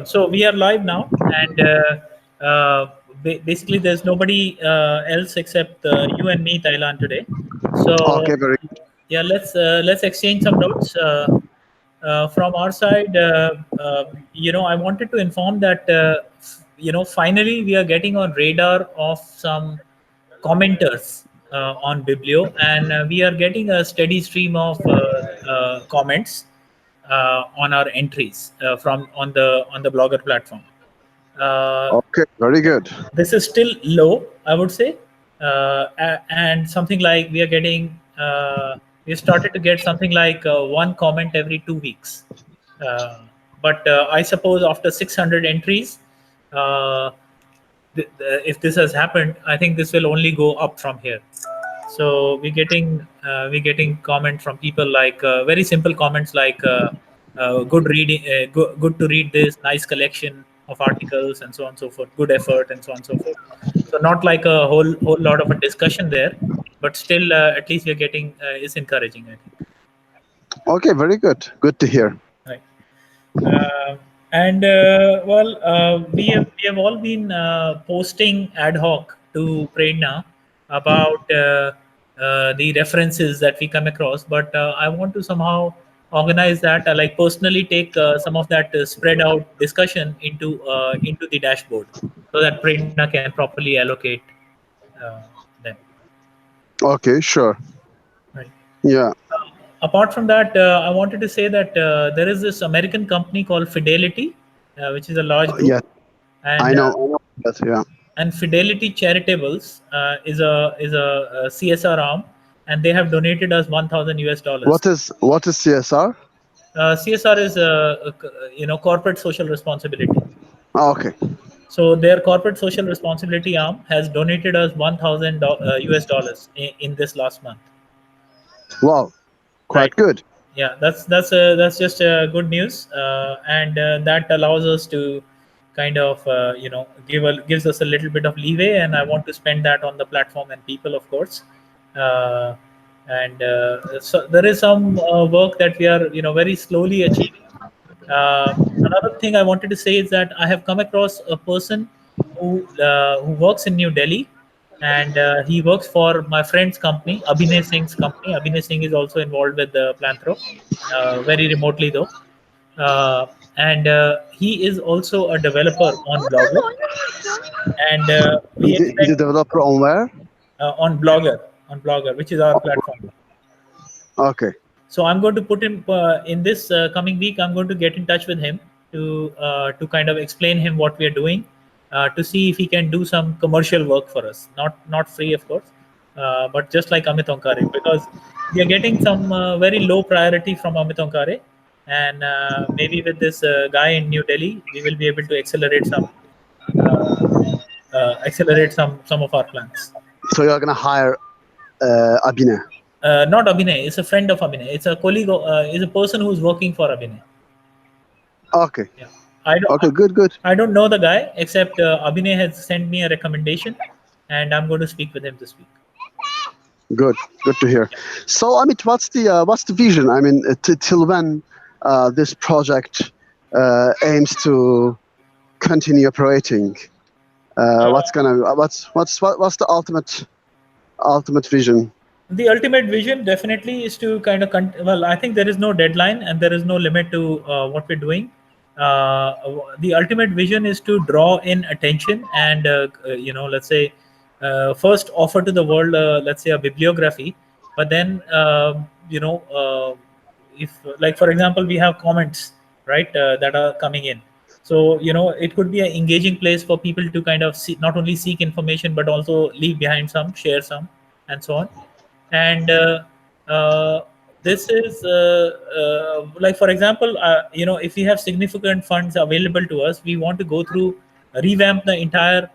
So we are live now, and basically, there's nobody else except you and me, Thailand, today. Okay, So very yeah, let's exchange some notes from our side. I wanted to inform that finally we are getting on radar of some commenters on Biblio, and we are getting a steady stream of comments on our entries from on the blogger platform. Uh, okay, very good. this is still low, I would say, and something like we started to get something like one comment every 2 weeks. Uh, but I suppose after 600 entries, uh, if this has happened, I think this will only go up from here. So we're getting comment from people like very simple comments like good reading, good to read this, nice collection of articles, and so on and so forth. Good effort, and so on and so forth. So not like a whole lot of a discussion there, but still at least we're getting is encouraging, I think. Okay, very good. Good to hear. Right. And we have all been posting ad hoc to Prerna about the references that we come across, but I want to somehow organize that, like personally take some of that spread out discussion into the dashboard, so that Prerna can properly allocate uh, them. Okay, sure. Right. Yeah. Apart from that, I wanted to say that there is this American company called Fidelity, which is a large group, Yes, and I know. I know. Yes, yeah. Fidelity Charitables is a CSR arm, and they have donated us 1,000 US dollars. What is CSR? CSR is corporate social responsibility. Oh, okay. So their corporate social responsibility arm has donated us 1,000 US dollars in this last month. Wow, Right. quite good. Yeah, that's just good news, and that allows us to kind of gives us a little bit of leeway, and I want to spend that on the platform and people, of course. uh, and so there is some work that we are very slowly achieving. Another thing I wanted to say is that I have come across a person who works in New Delhi, and he works for my friend's company, Abhinay Singh's company. Abhinay Singh is also involved with the planthro, very remotely though, and he is also a developer on Blogger, and we Is a expect developer on where? on Blogger, which is our platform. Okay. So I'm going to put him in this coming week. I'm going to get in touch with him to kind of explain him what we are doing, to see if he can do some commercial work for us. Not free, of course, but just like Amit Onkare, because we are getting some very low priority from Amit Onkare, and maybe with this guy in New Delhi, we will be able to uh, accelerate some of our plans. So you're gonna hire Abine. Not Abhinay. It's a friend of Abhinay. It's a colleague. Is a person who's working for Abhinay. Okay. Yeah, I don't. Okay. Good. Good. I don't know the guy except Abhinay has sent me a recommendation, and I'm going to speak with him this week. Good. Good to hear. So, Amit, what's the vision? I mean, till when this project aims to continue operating? Uh, What's the ultimate vision? the ultimate vision definitely is to kind of well, I think there is no deadline and there is no limit to what we're doing. The ultimate vision is to draw in attention and let's say first offer to the world, let's say, a bibliography, but then if, like, for example, we have comments, right, that are coming in. So it could be an engaging place for people to kind of see, not only seek information but also leave behind some, share some, and so on. And uh, this is like, for example, if we have significant funds available to us, we want to go through, revamp the entire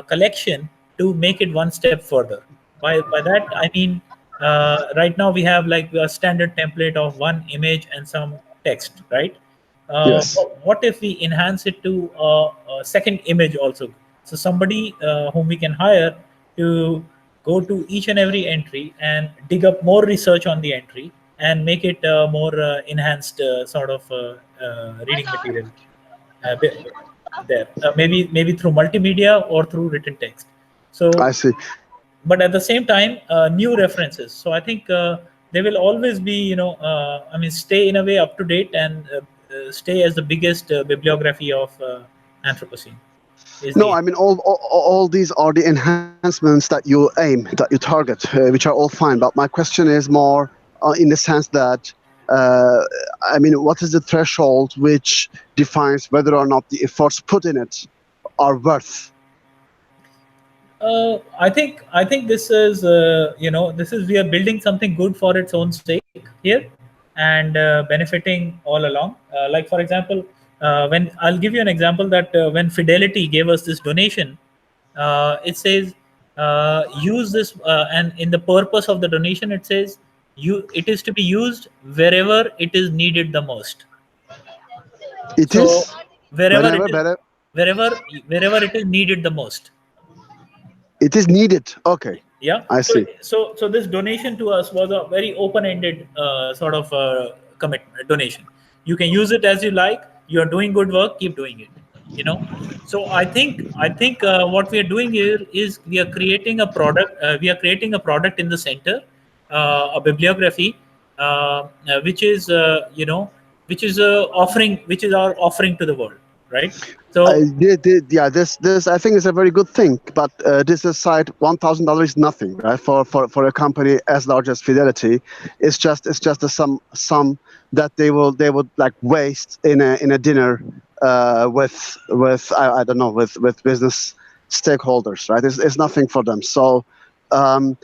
collection to make it one step further. By that I mean, right now we have like a standard template of one image and some text, right? Yes. What if we enhance it to a second image also? So somebody whom we can hire to go to each and every entry and dig up more research on the entry and make it more enhanced sort of reading material. be- there, maybe through multimedia or through written text. So, I see. but at the same time, new references. So I think they will always be, I mean, stay in a way up to date, and stay as the biggest bibliography of Anthropocene is No, the. I mean all these are the enhancements that you aim, that you target, which are all fine. But my question is more in the sense that, uh, I mean, what is the threshold which defines whether or not the efforts put in it are worth? I think this is, this is, we are building something good for its own sake here, and benefiting all along. Like for example, when I'll give you an example, that when Fidelity gave us this donation, it says, use this, and in the purpose of the donation, it says, it is to be used wherever it is needed the most. It So is wherever it whenever is, better. wherever wherever it is needed the most. It is needed. Okay, Yeah. I so see. so so this donation to us was a very open-ended sort of commitment donation. You can use it as you like. You are doing good work, keep doing it, you know. So I think what we are doing here is we are creating a product, in the center, a bibliography, which is, which is offering, which is our offering to the world, right? So Yeah, this I think is a very good thing. But this aside, $1,000 is nothing, right? For a company as large as Fidelity, it's just a sum that they would like waste in a dinner with I don't know, with business stakeholders, right? It's nothing for them. So um,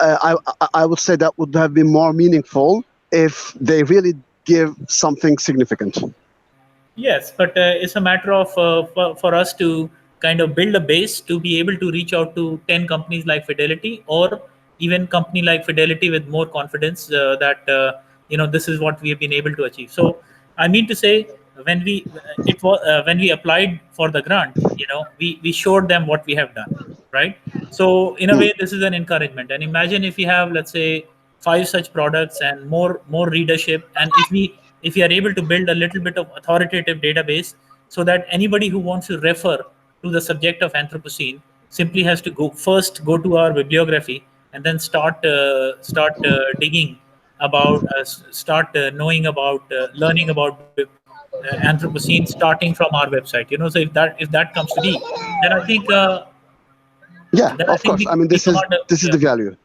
I would say that would have been more meaningful if they really give something significant. yes, but it's a matter of, for us to kind of build a base to be able to reach out to 10 companies like Fidelity, or even company like Fidelity with more confidence, that, this is what we have been able to achieve. So I mean to say, when we applied for the grant, we showed them what we have done, right? So in a Hmm. way, this is an encouragement. And imagine if we have, let's say, five such products and more readership, and if we are able to build a little bit of authoritative database, so that anybody who wants to refer to the subject of Anthropocene simply has to go to our bibliography, and then start digging about, start knowing about, learning about Anthropocene, starting from our website. So if that comes to be, then I think Yeah, then I of think course. I mean, we command a, this is yeah, the value.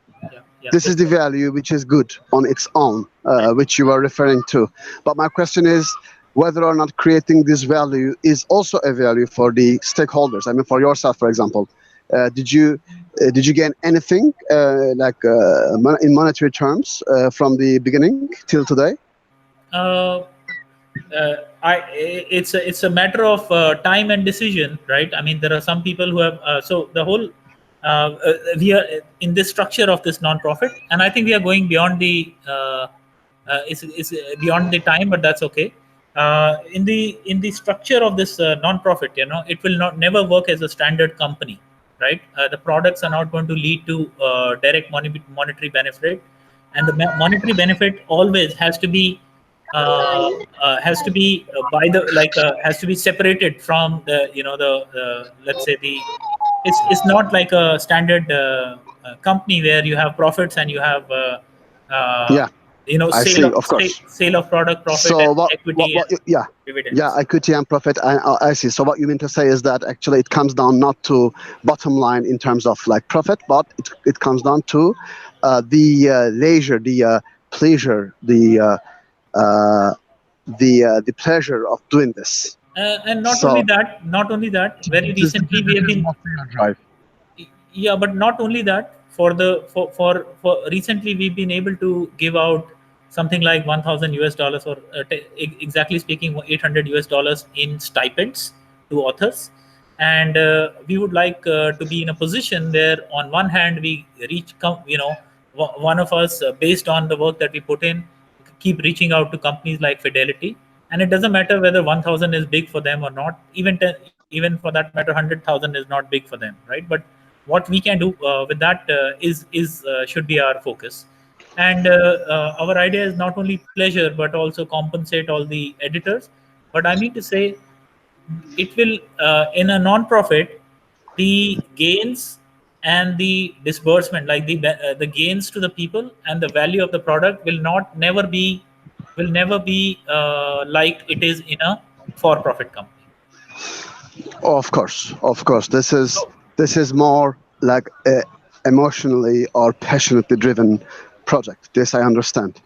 yeah, This is this the is value which is good on its own, right. which you are referring to. But my question is whether or not creating this value is also a value for the stakeholders. I mean, for yourself, for example, did you gain anything in monetary terms from the beginning till today? Uh, it's a matter of time and decision, right? I mean, there are some people who have, so the whole, we are in this structure of this non-profit, and I think we are going beyond the, it's beyond the time, but that's okay. In the structure of this non-profit, it will not never work as a standard company, right? The products are not going to lead to direct monetary benefit, and the monetary benefit always has to be by the like has to be separated from the, let's say, the, it's not like a standard company where you have profits and you have, uh, Yeah, I see, of course. sale of product profit and So equity and yeah, yeah, dividends. equity and profit. I see. So what you mean to say is that actually it comes down not to bottom line in terms of like profit, but it comes down to the leisure, the pleasure, uh, the pleasure of doing this. And So not only that, very this is recently we have is been. more for your drive. Yeah, but not only that, for recently we've been able to give out something like 1000 US dollars, or exactly speaking 800 US dollars in stipends to authors. And we would like to be in a position where, on one hand, we one of us, based on the work that we put in, keep reaching out to companies like Fidelity. And it doesn't matter whether 1000 is big for them or not. Even for that matter, 100,000 is not big for them, right? But what we can do with that is should be our focus. And our idea is not only pleasure, but also compensate all the editors. But I mean to say, it will in a non-profit, the gains and the disbursement, like the gains to the people and the value of the product will not never be like it is in a for-profit company. Of course, of course. So, This is more like a emotionally or passionately driven project. This I understand.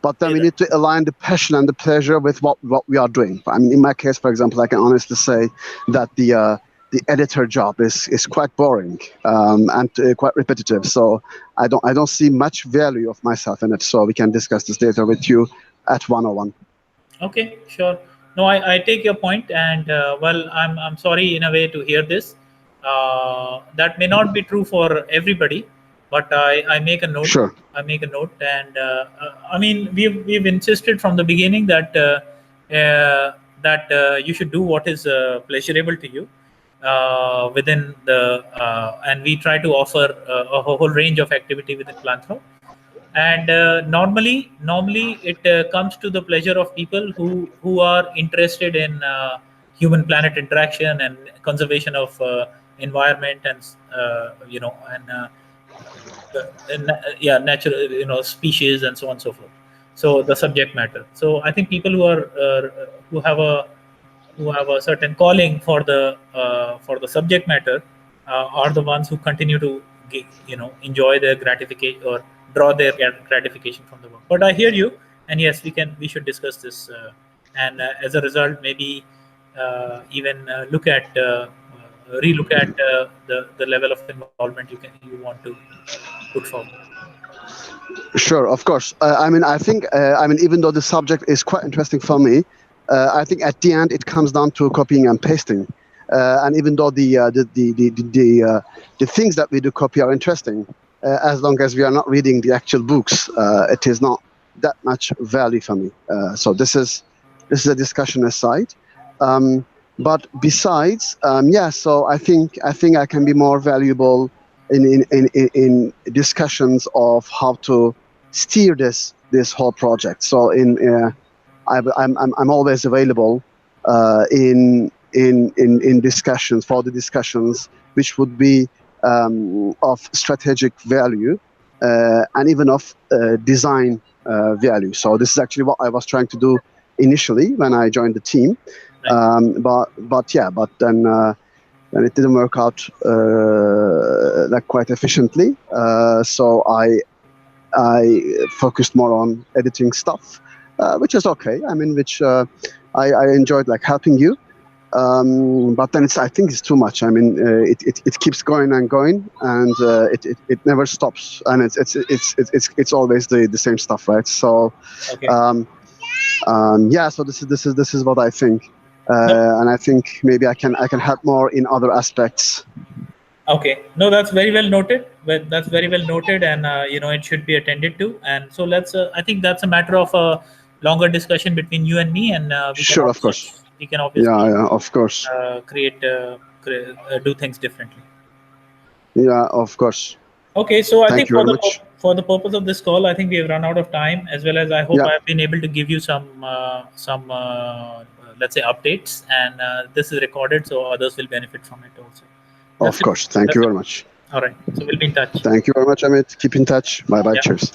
But then we need to align the passion and the pleasure with what we are doing. I mean, in my case, for example, I can honestly say that the editor job is quite boring and quite repetitive. So I don't see much value of myself in it. So we can discuss this later with you at 101. okay, sure. No, I take your point, and well, I'm sorry in a way to hear this. That may not be true for everybody, but I make a note. Sure. I make a note, and I mean, we've insisted from the beginning that you should do what is pleasurable to you within the, and we try to offer a whole range of activity within planthro. And normally it comes to the pleasure of people who are interested in human planet interaction and conservation of environment, and and yeah, natural, species, and so on and so forth. So the subject matter. So I think people who have a who have a certain calling for the subject matter are the ones who continue to enjoy their gratification or draw their gratification from the work. But I hear you, and yes, we should discuss this, and as a result, maybe even relook at the level of involvement you want to put forward. Sure, of course. I mean, I mean, even though the subject is quite interesting for me, I think at the end it comes down to copying and pasting. And even though the things that we do copy are interesting, as long as we are not reading the actual books, it is not that much value for me. So this is a discussion aside. But besides, yeah. So I think I can be more valuable in discussions of how to steer this whole project. So I'm always available in discussions, for the discussions which would be of strategic value and even of design value. So this is actually what I was trying to do initially when I joined the team. But then and it didn't work out like quite efficiently. So I focused more on editing stuff, which is okay. I mean, which I enjoyed, like helping you. But then I think it's too much. I mean, it keeps going and going, and it never stops, and it's always the same stuff, right? So, Okay. yeah. So this is what I think. And I think maybe I can help more in other aspects. Okay, no, that's very well noted. Well, that's very well noted, and it should be attended to. And so let's. I think that's a matter of a longer discussion between you and me, and Sure, of course. we can obviously Yeah, of course. do things differently. Yeah, of course. Okay, so I Thank think you very much. for the purpose of this call, I think we have run out of time, as well as I hope Yeah, I have been able to give you some let's say updates, and this is recorded, so others will benefit from it also. That's of it. course. Thank you That's it. very much. All right. So we'll be in touch. Thank you very much, Amit. Keep in touch. Bye bye. Yeah. Cheers.